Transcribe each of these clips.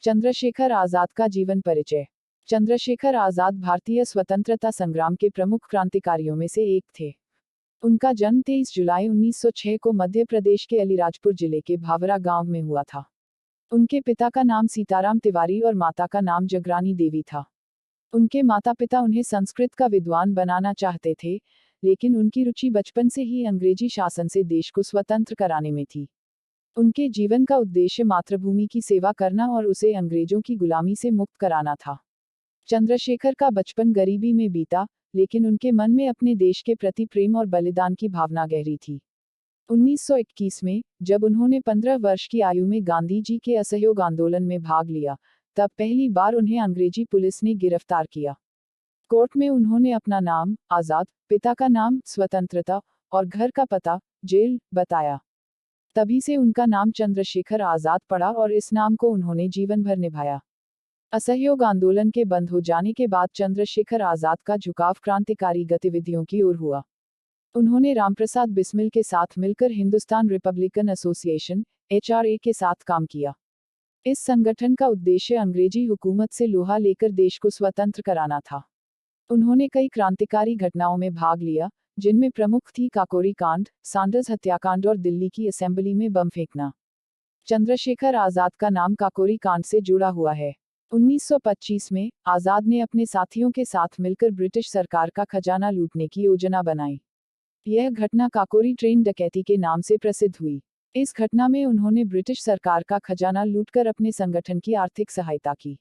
चंद्रशेखर आजाद का जीवन परिचय। चंद्रशेखर आजाद भारतीय स्वतंत्रता संग्राम के प्रमुख क्रांतिकारियों में से एक थे। उनका जन्म 23 जुलाई 1906 को मध्य प्रदेश के अलीराजपुर जिले के भावरा गांव में हुआ था। उनके पिता का नाम सीताराम तिवारी और माता का नाम जगरानी देवी था। उनके माता पिता उन्हें संस्कृत का विद्वान बनाना चाहते थे, लेकिन उनकी रुचि बचपन से ही अंग्रेजी शासन से देश को स्वतंत्र कराने में थी। उनके जीवन का उद्देश्य मातृभूमि की सेवा करना और उसे अंग्रेजों की गुलामी से मुक्त कराना था। चंद्रशेखर का बचपन गरीबी में बीता, लेकिन उनके मन में अपने देश के प्रति प्रेम और बलिदान की भावना गहरी थी। 1921 में, जब उन्होंने 15 वर्ष की आयु में गांधी जी के असहयोग आंदोलन में भाग लिया, तब पहली बार उन्हें अंग्रेजी पुलिस ने गिरफ्तार किया। कोर्ट में उन्होंने अपना नाम, आजाद, पिता का नाम, स्वतंत्रता, और घर का पता, जेल, बताया। तभी से उनका नाम चंद्रशेखर आजाद पड़ा और इस नाम को उन्होंने जीवन भर निभाया। असहयोग आंदोलन के बंद हो जाने के बाद चंद्रशेखर आजाद का झुकाव क्रांतिकारी गतिविधियों की ओर हुआ। उन्होंने रामप्रसाद बिस्मिल के साथ मिलकर हिंदुस्तान रिपब्लिकन एसोसिएशन (HRA) के साथ काम किया। इस संगठन का उद्देश्य अंग्रेजी हुकूमत से लोहा लेकर देश को स्वतंत्र कराना था। उन्होंने कई क्रांतिकारी घटनाओं में भाग लिया, जिनमें प्रमुख थी काकोरी कांड, सांडर्स हत्याकांड और दिल्ली की असेंबली में बम फेंकना। चंद्रशेखर आजाद का नाम काकोरी कांड से जुड़ा हुआ है। 1925 में, आजाद ने अपने साथियों के साथ मिलकर ब्रिटिश सरकार का खजाना लूटने की योजना बनाई। यह घटना काकोरी ट्रेन डकैती के नाम से प्रसिद्ध हुई। इस घटना में उन्होंने ब्रिटिश सरकार का खजाना लूटकर अपने संगठन की आर्थिक सहायता की।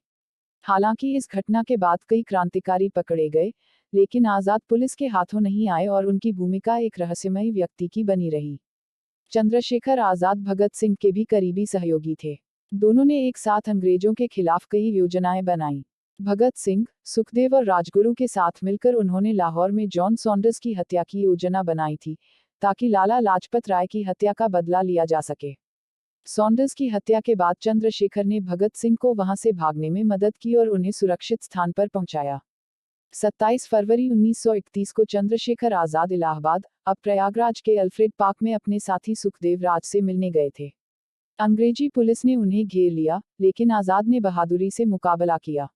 हालांकि इस घटना के बाद कई क्रांतिकारी पकड़े गए, लेकिन आजाद पुलिस के हाथों नहीं आए और उनकी भूमिका एक रहस्यमयी व्यक्ति की बनी रही। चंद्रशेखर आजाद भगत सिंह के भी करीबी सहयोगी थे। दोनों ने एक साथ अंग्रेजों के खिलाफ कई योजनाएं बनाई। भगत सिंह, सुखदेव और राजगुरु के साथ मिलकर उन्होंने लाहौर में जॉन सॉन्डर्स की हत्या की योजना बनाई थी, ताकि लाला लाजपत राय की हत्या का बदला लिया जा सके। सॉन्डर्स की हत्या के बाद चंद्रशेखर ने भगत सिंह को वहां से भागने में मदद की और उन्हें सुरक्षित स्थान पर पहुंचाया। 27 फरवरी 1931 को चंद्रशेखर आजाद इलाहाबाद, अब प्रयागराज के अल्फ्रेड पार्क में अपने साथी सुखदेव राज से मिलने गए थे। अंग्रेजी पुलिस ने उन्हें घेर लिया, लेकिन आजाद ने बहादुरी से मुकाबला किया।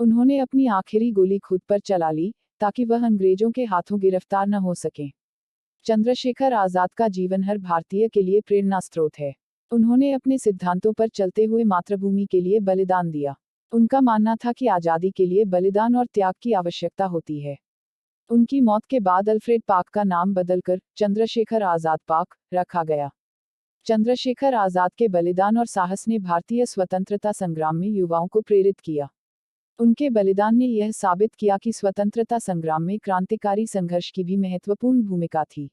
उन्होंने अपनी आखिरी गोली खुद पर चला ली, ताकि वह अंग्रेजों के हाथों गिरफ्तार न हो सकें। चंद्रशेखर आजाद का जीवन हर भारतीय के लिए प्रेरणा स्रोत है। उन्होंने अपने सिद्धांतों पर चलते हुए मातृभूमि के लिए बलिदान दिया। उनका मानना था कि आजादी के लिए बलिदान और त्याग की आवश्यकता होती है। उनकी मौत के बाद अल्फ्रेड पार्क का नाम बदलकर चंद्रशेखर आजाद पार्क रखा गया। चंद्रशेखर आजाद के बलिदान और साहस ने भारतीय स्वतंत्रता संग्राम में युवाओं को प्रेरित किया। उनके बलिदान ने यह साबित किया कि स्वतंत्रता संग्राम में क्रांतिकारी संघर्ष की भी महत्वपूर्ण भूमिका थी।